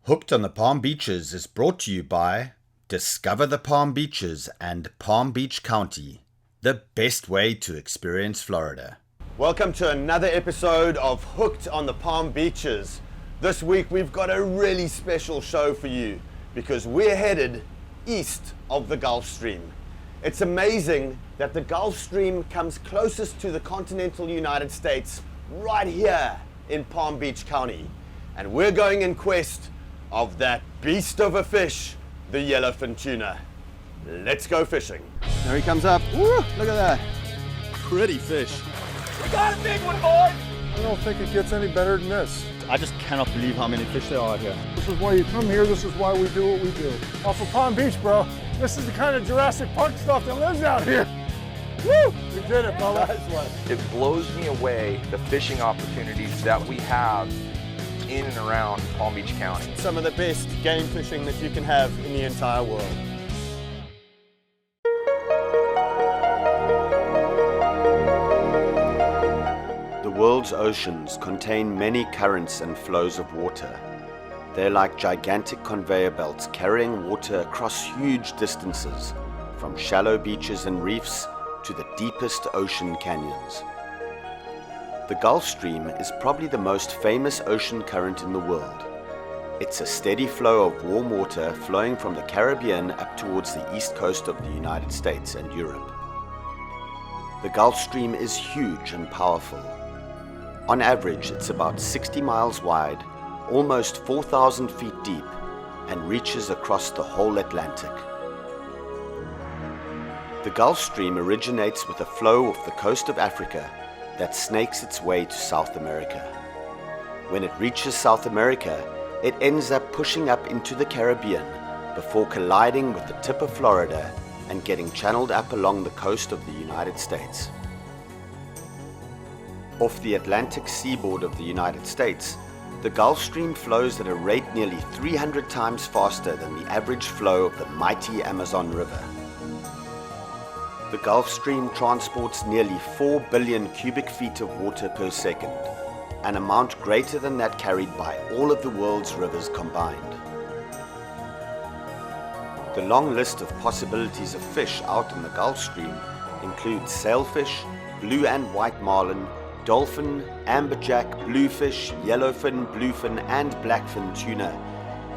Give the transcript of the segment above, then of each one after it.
Hooked on the Palm Beaches is brought to you by Discover the Palm Beaches and Palm Beach County, the best way to experience Florida. Welcome to another episode of Hooked on the Palm Beaches. This week we've got a really special show for you because we're headed east of the Gulfstream. It's amazing that the Gulfstream comes closest to the continental United States right here in Palm Beach County. And we're going in quest of that beast of a fish, the yellowfin tuna. Let's go fishing. There he comes up. Woo, look at that. Pretty fish. We got a big one, boys! I don't think it gets any better than this. I just cannot believe how many fish there are out here. This is why you come here. This is why we do what we do. Off of Palm Beach, bro. This is the kind of Jurassic Park stuff that lives out here. Woo! We did it, fella. It blows me away the fishing opportunities that we have in and around Palm Beach County. Some of the best game fishing that you can have in the entire world. The world's oceans contain many currents and flows of water. They're like gigantic conveyor belts carrying water across huge distances, from shallow beaches and reefs to the deepest ocean canyons. The Gulfstream is probably the most famous ocean current in the world. It's a steady flow of warm water flowing from the Caribbean up towards the east coast of the United States and Europe. The Gulfstream is huge and powerful. On average, it's about 60 miles wide, almost 4,000 feet deep, and reaches across the whole Atlantic. The Gulfstream originates with a flow off the coast of Africa that snakes its way to South America. When it reaches South America, it ends up pushing up into the Caribbean before colliding with the tip of Florida and getting channeled up along the coast of the United States. Off the Atlantic seaboard of the United States, the Gulfstream flows at a rate nearly 300 times faster than the average flow of the mighty Amazon River. The Gulfstream transports nearly 4 billion cubic feet of water per second, an amount greater than that carried by all of the world's rivers combined. The long list of possibilities of fish out in the Gulfstream includes sailfish, blue and white marlin, dolphin, amberjack, bluefish, yellowfin, bluefin and blackfin tuna,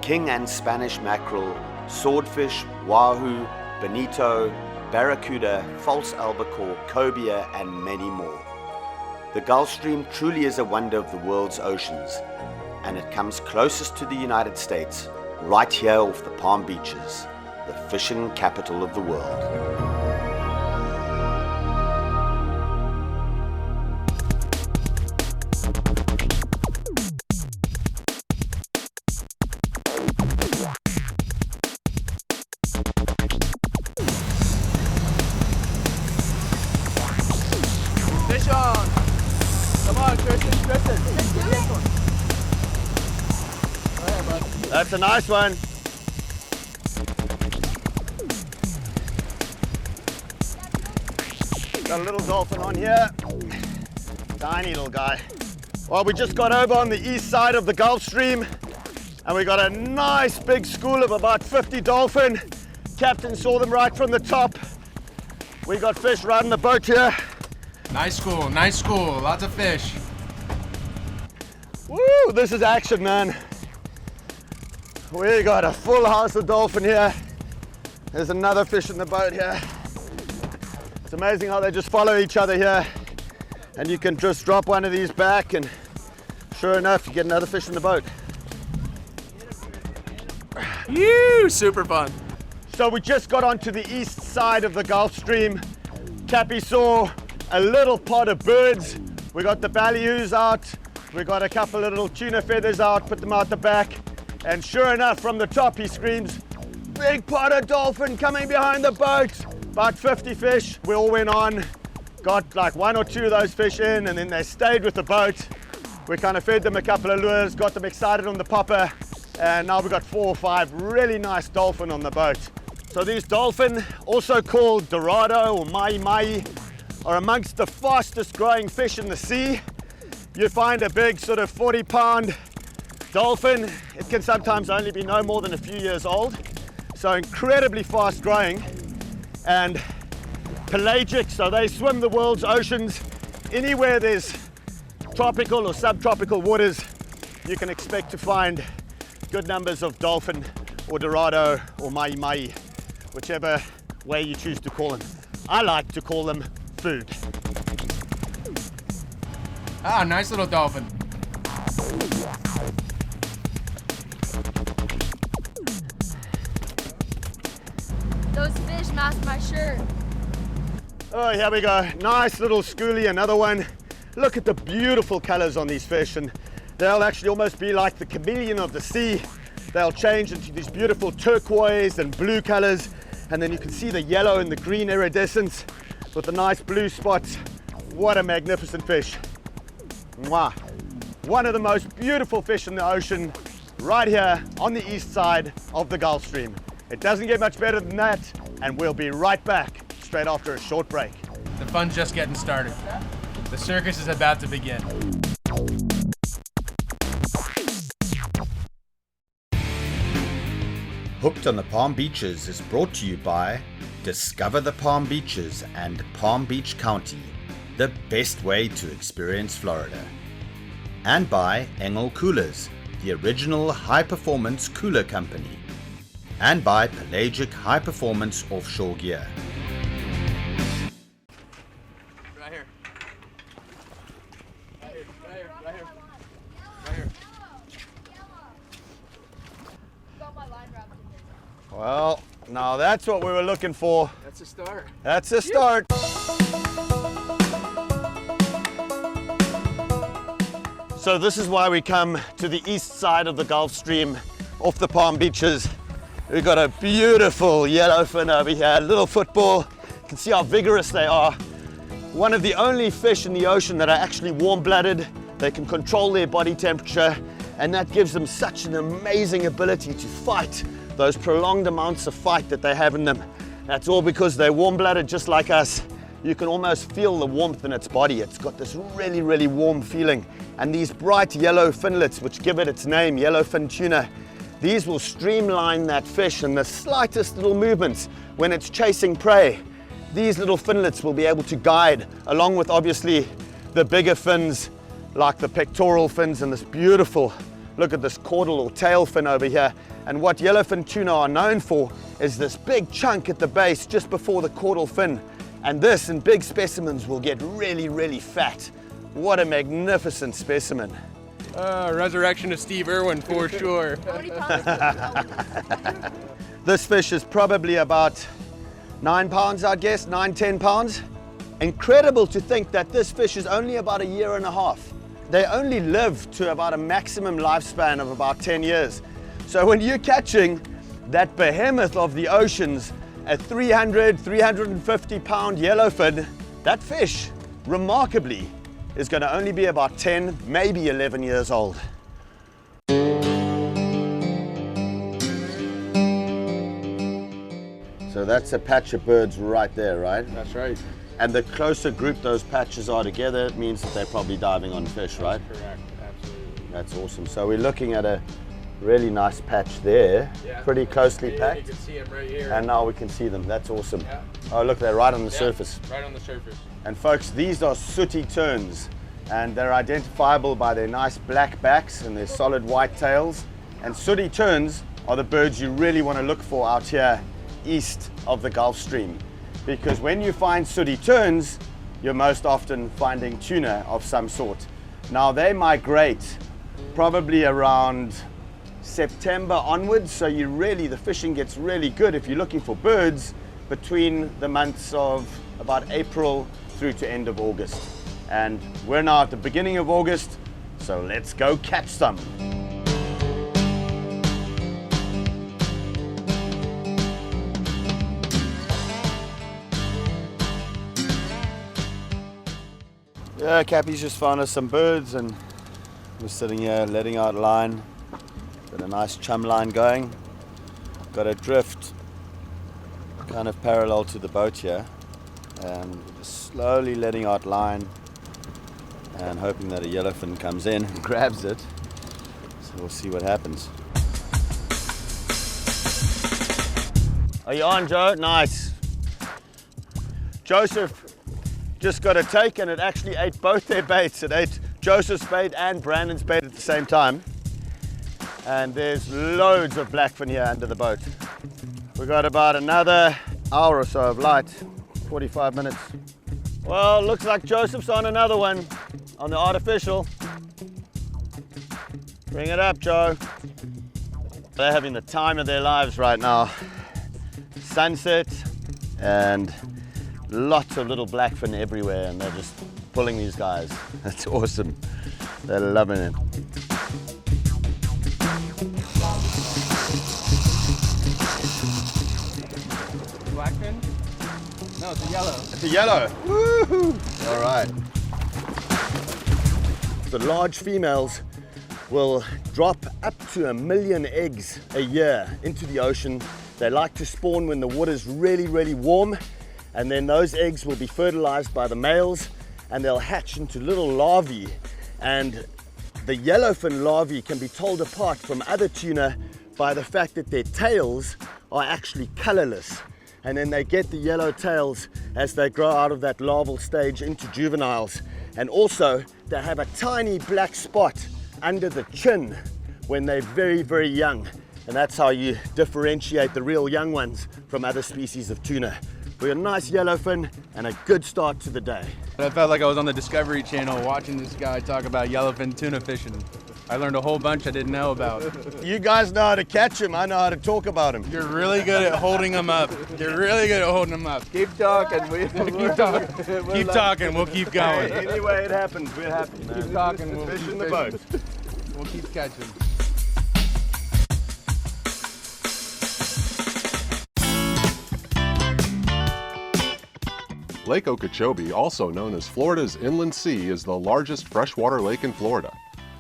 king and Spanish mackerel, swordfish, wahoo, bonito, barracuda, false albacore, cobia and many more. The Gulfstream truly is a wonder of the world's oceans, and it comes closest to the United States right here off the Palm Beaches, the fishing capital of the world. Fish on! Come on, Tristan. That's a nice one. Got a little dolphin on here. Tiny little guy. Well, we just got over on the east side of the Gulfstream and we got a nice big school of about 50 dolphin. Captain saw them right from the top. We got fish right in the boat here. Nice school, lots of fish. Woo, this is action, man. We got a full house of dolphin here. There's another fish in the boat here. It's amazing how they just follow each other here. And you can just drop one of these back and sure enough, you get another fish in the boat. Super fun. So we just got onto the east side of the Gulfstream. Cappy saw a little pod of birds. We got the ballyhoos out. We got a couple of little tuna feathers out, put them out the back. And sure enough, from the top he screams, big pod of dolphin coming behind the boat. About 50 fish. We all went on, got like 1 or 2 of those fish in, and then they stayed with the boat. We kind of fed them a couple of lures, got them excited on the popper, and now we've got 4 or 5 really nice dolphin on the boat. So these dolphin, also called dorado or mai, are amongst the fastest growing fish in the sea. You find a big sort of 40-pound dolphin, it can sometimes only be no more than a few years old, so incredibly fast growing and pelagic, so they swim the world's oceans. Anywhere there's tropical or subtropical waters, you can expect to find good numbers of dolphin or dorado or mai, whichever way you choose to call them. I like to call them food. Ah, nice little dolphin. Those fish mask my shirt. Oh, here we go. Nice little schoolie, another one. Look at the beautiful colors on these fish, and they'll actually almost be like the chameleon of the sea. They'll change into these beautiful turquoise and blue colors, and then you can see the yellow and the green iridescence with the nice blue spots. What a magnificent fish. Mwah. One of the most beautiful fish in the ocean right here on the east side of the Gulfstream. It doesn't get much better than that, and we'll be right back straight after a short break. The fun's just getting started. The circus is about to begin. Hooked on the Palm Beaches is brought to you by Discover the Palm Beaches and Palm Beach County, the best way to experience Florida. And by Engel Coolers, the original high-performance cooler company. And by Pelagic high-performance offshore gear. Right here. Right here, right here, right here. Right here. Got my line wrapped in there. Well, now that's what we were looking for. That's a start. That's a start. So this is why we come to the east side of the Gulfstream, off the Palm Beaches. We've got a beautiful yellowfin over here, little football. You can see how vigorous they are. One of the only fish in the ocean that are actually warm-blooded. They can control their body temperature, and that gives them such an amazing ability to fight those prolonged amounts of fight that they have in them. That's all because they're warm-blooded just like us. You can almost feel the warmth in its body. It's got this really, really warm feeling. And these bright yellow finlets, which give it its name, yellowfin tuna, these will streamline that fish in the slightest little movements when it's chasing prey. These little finlets will be able to guide, along with obviously the bigger fins, like the pectoral fins and this beautiful, look at this caudal or tail fin over here. And what yellowfin tuna are known for is this big chunk at the base just before the caudal fin. And this in big specimens will get really, really fat. What a magnificent specimen. Resurrection of Steve Irwin for sure. How many pounds? This fish is probably about 9 pounds, I'd guess, 9-10 pounds. Incredible to think that this fish is only about a year and a half. They only live to about a maximum lifespan of about 10 years. So when you're catching that behemoth of the oceans, a 300, 350 pound yellowfin, that fish, remarkably, is going to only be about 10, maybe 11 years old. So that's a patch of birds right there, right? That's right. And the closer group those patches are together, it means that they're probably diving on fish, right? Correct, absolutely. That's awesome. So we're looking at a really nice patch there, Yeah. pretty closely You packed. can see him right here. And now we can see them. That's awesome. Yeah. Oh, look, they're right on the Yeah, surface. Right on the surface. And folks, these are sooty terns, and they're identifiable by their nice black backs and their solid white tails. And sooty terns are the birds you really want to look for out here east of the Gulfstream, because when you find sooty terns, you're most often finding tuna of some sort. Now they migrate probably around September onwards, so the fishing gets really good if you're looking for birds between the months of about April through to end of August. And we're now at the beginning of August, so let's go catch some. Yeah, Cappy's just found us some birds and we're sitting here letting out line. Got a nice chum line going. Got a drift kind of parallel to the boat here, and we're just slowly letting out line and hoping that a yellowfin comes in and grabs it. So we'll see what happens. Are you on, Joe? Nice. Joseph just got a take and it actually ate both their baits. It ate Joseph's bait and Brandon's bait at the same time. And there's loads of blackfin here under the boat. We've got about another hour or so of light, 45 minutes. Well, looks like Joseph's on another one, on the artificial. Bring it up, Joe. They're having the time of their lives right now. Sunset and lots of little blackfin everywhere, and they're just pulling these guys. That's awesome. They're loving it. Blackfin? No, it's a yellow. It's a yellow. Woohoo! All right. The large females will drop up to 1 million eggs a year into the ocean. They like to spawn when the water's really, really warm, and then those eggs will be fertilized by the males and they'll hatch into little larvae. And the yellowfin larvae can be told apart from other tuna by the fact that their tails are actually colorless. And then they get the yellow tails as they grow out of that larval stage into juveniles. And also they have a tiny black spot under the chin when they're very, very young. And that's how you differentiate the real young ones from other species of tuna. We're a nice yellowfin and a good start to the day. I felt like I was on the Discovery Channel watching this guy talk about yellowfin tuna fishing. I learned a whole bunch I didn't know about. You guys know how to catch them. I know how to talk about them. You're really good at holding them up. You're really good at holding them up. Keep talking. Keep talking. Keep talking. We'll keep going. Any way it happens, we're happy, man. Keep talking. We'll Fish keep in the fishing. boat. We'll keep catching. Lake Okeechobee, also known as Florida's Inland Sea, is the largest freshwater lake in Florida.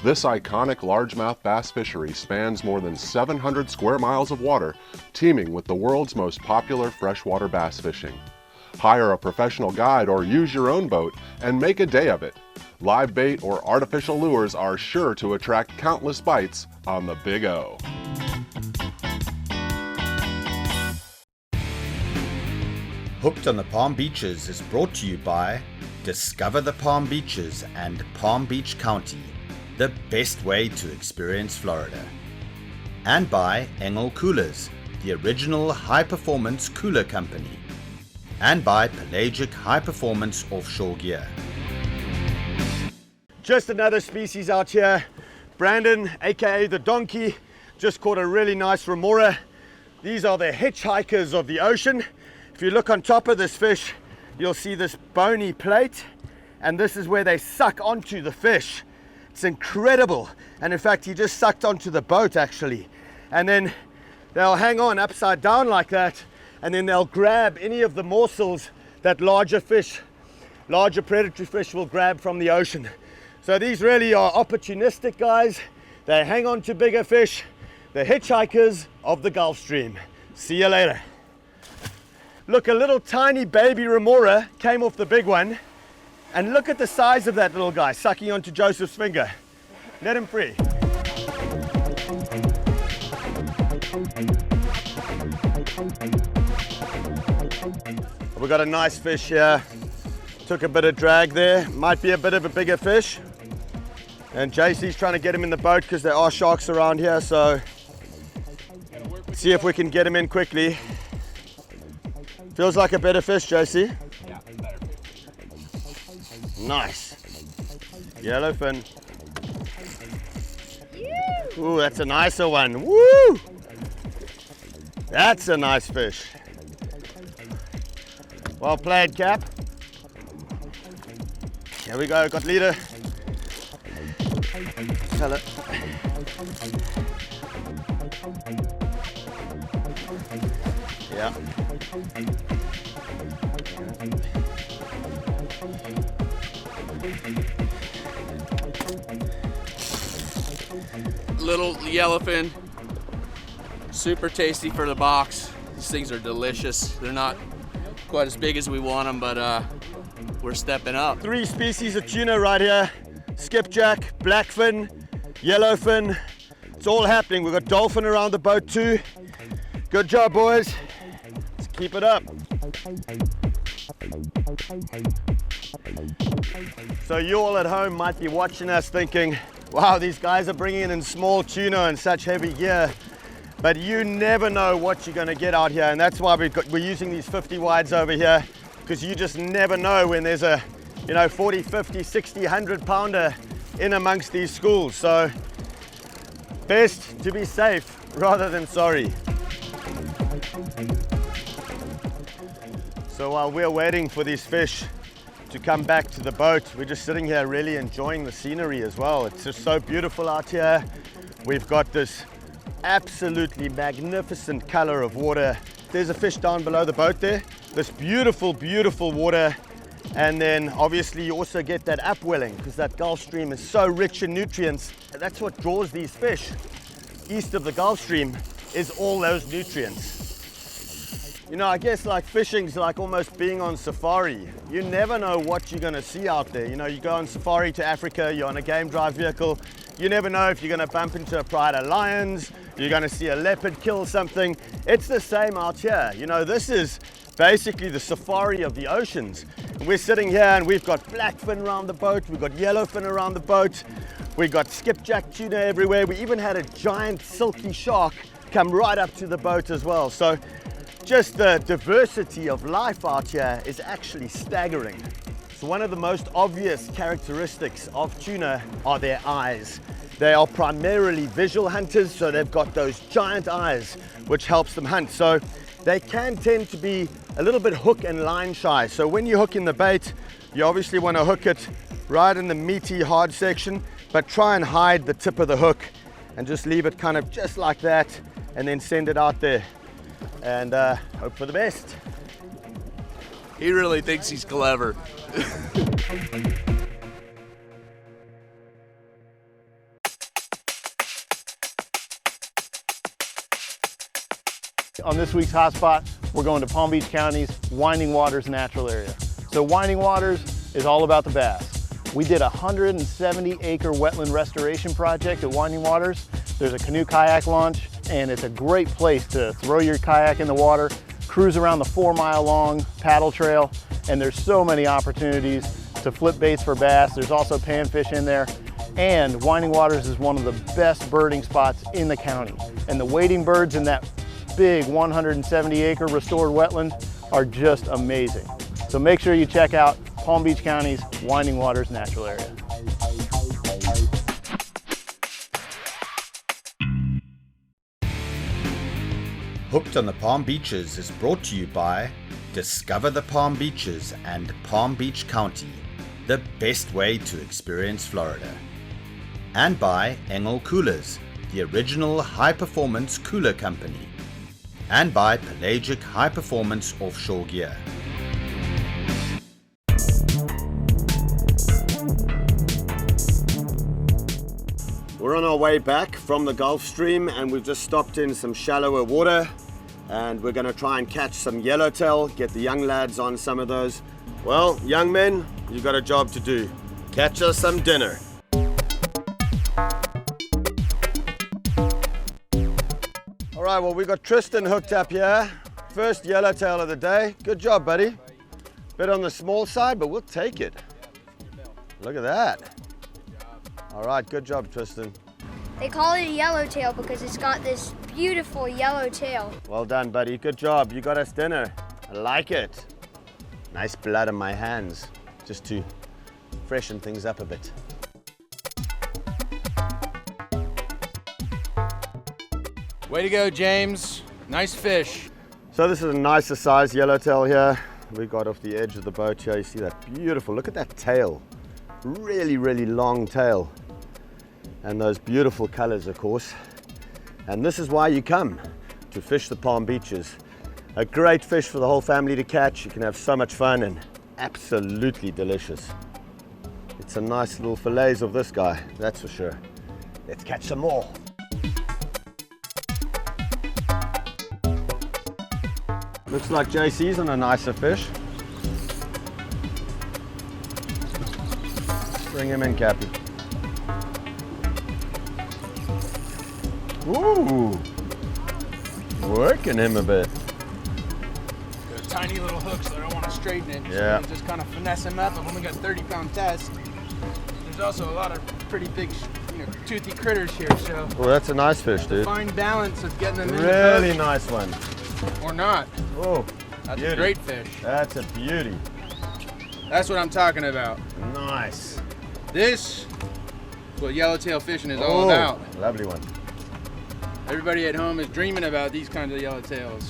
This iconic largemouth bass fishery spans more than 700 square miles of water, teeming with the world's most popular freshwater bass fishing. Hire a professional guide or use your own boat and make a day of it. Live bait or artificial lures are sure to attract countless bites on the Big O. Hooked on the Palm Beaches is brought to you by Discover the Palm Beaches and Palm Beach County, the best way to experience Florida. And by Engel Coolers, the original high-performance cooler company. And by Pelagic high-performance offshore gear. Just another species out here. Brandon, aka the donkey, just caught a really nice remora. These are the hitchhikers of the ocean. If you look on top of this fish, you'll see this bony plate, and this is where they suck onto the fish. It's incredible. And in fact, he just sucked onto the boat actually. And then they'll hang on upside down like that, and then they'll grab any of the morsels that larger predatory fish will grab from the ocean. So these really are opportunistic guys. They hang on to bigger fish. The hitchhikers of the Gulfstream. See you later. Look, a little tiny baby remora came off the big one, and look at the size of that little guy sucking onto Joseph's finger. Let him free. We got a nice fish here. Took a bit of drag there. Might be a bit of a bigger fish. And JC's trying to get him in the boat because there are sharks around here, so see if we can get him in quickly. Feels like a better fish, JC. Yeah, better fish. Nice. Yellowfin. Ooh, that's a nicer one. Woo! That's a nice fish. Well played, Cap. Here we go, got leader. Sell it. Yeah. Little yellowfin, super tasty for the box. These things are delicious. They're not quite as big as we want them, but we're stepping up. 3 species of tuna right here. Skipjack, blackfin, yellowfin, It's all happening. We've got dolphin around the boat too. Good job, boys. Let's keep it up. So you all at home might be watching us thinking, wow, these guys are bringing in small tuna and such heavy gear. But you never know what you're going to get out here, and that's why we're using these 50 wides over here, because you just never know when there's a 40, 50, 60, 100 pounder in amongst these schools. So best to be safe rather than sorry. So while we're waiting for these fish to come back to the boat, we're just sitting here really enjoying the scenery as well. It's just so beautiful out here. We've got this absolutely magnificent color of water. There's a fish down below the boat there. This beautiful, beautiful water. And then obviously you also get that upwelling because that Gulfstream is so rich in nutrients. That's what draws these fish. East of the Gulfstream is all those nutrients. I guess like fishing's like almost being on safari. You never know what you're going to see out there. You go on safari to Africa, you're on a game drive vehicle. You never know if you're going to bump into a pride of lions, you're going to see a leopard kill something. It's the same out here. This is basically the safari of the oceans. And we're sitting here and we've got blackfin around the boat, we've got yellowfin around the boat, we've got skipjack tuna everywhere. We even had a giant silky shark come right up to the boat as well. So just the diversity of life out here is actually staggering. So one of the most obvious characteristics of tuna are their eyes. They are primarily visual hunters, so they've got those giant eyes, which helps them hunt. So they can tend to be a little bit hook and line shy. So when you hook in the bait, you obviously want to hook it right in the meaty hard section, but try and hide the tip of the hook and just leave it kind of just like that, and then send it out there and hope for the best. He really thinks he's clever. On this week's hotspot, we're going to Palm Beach County's Winding Waters Natural Area. So Winding Waters is all about the bass. We did a 170-acre wetland restoration project at Winding Waters. There's a canoe kayak launch, and it's a great place to throw your kayak in the water, cruise around the 4-mile-long paddle trail, and there's so many opportunities to flip baits for bass. There's also panfish in there, and Winding Waters is one of the best birding spots in the county. And the wading birds in that big 170-acre restored wetland are just amazing. So make sure you check out Palm Beach County's Winding Waters Natural Area. Hooked on the Palm Beaches is brought to you by Discover the Palm Beaches and Palm Beach County, the best way to experience Florida. And by Engel Coolers, the original high-performance cooler company. And by Pelagic high-performance offshore gear. We're on our way back from the Gulfstream and we've just stopped in some shallower water, and we're going to try and catch some yellowtail, get the young lads on some of those. Well, young men, you've got a job to do. Catch us some dinner. All right, well, we got Tristan hooked up here. First yellowtail of the day. Good job, buddy. Bit on the small side, but we'll take it. Look at that. All right, good job, Tristan. They call it a yellowtail because it's got this beautiful yellow tail. Well done, buddy. Good job. You got us dinner. I like it. Nice blood on my hands, just to freshen things up a bit. Way to go, James. Nice fish. So this is a nicer size yellowtail here. We got off the edge of the boat here. You see that beautiful, look at that tail. Really, really long tail. And those beautiful colors, of course. And this is why you come to fish the Palm Beaches. A great fish for the whole family to catch. You can have so much fun and absolutely delicious. It's a nice little fillets of this guy, that's for sure. Let's catch some more. Looks like JC's on a nicer fish. Bring him in, Cappy. Ooh, working him a bit. They're tiny little hooks, so I don't want to straighten it. Yeah. So just kind of finesse him up. I've only got 30-pound test. There's also a lot of pretty big, toothy critters here, so. Well, that's a nice fish, dude. Fine balance of getting them in Really the hook, nice one. or not. Oh, That's beauty. a great fish. That's a beauty. That's what I'm talking about. Nice. This is what yellowtail fishing is all about. Lovely one. Everybody at home is dreaming about these kinds of yellowtails.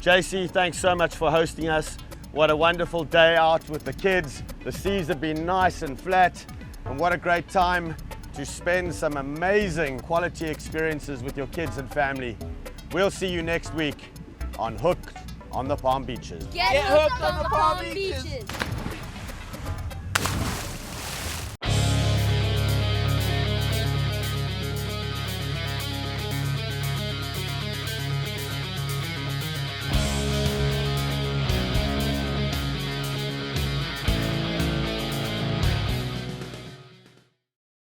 JC, thanks so much for hosting us. What a wonderful day out with the kids. The seas have been nice and flat, and what a great time to spend some amazing quality experiences with your kids and family. We'll see you next week on Hooked on the Palm Beaches. Get hooked on the Palm Beaches.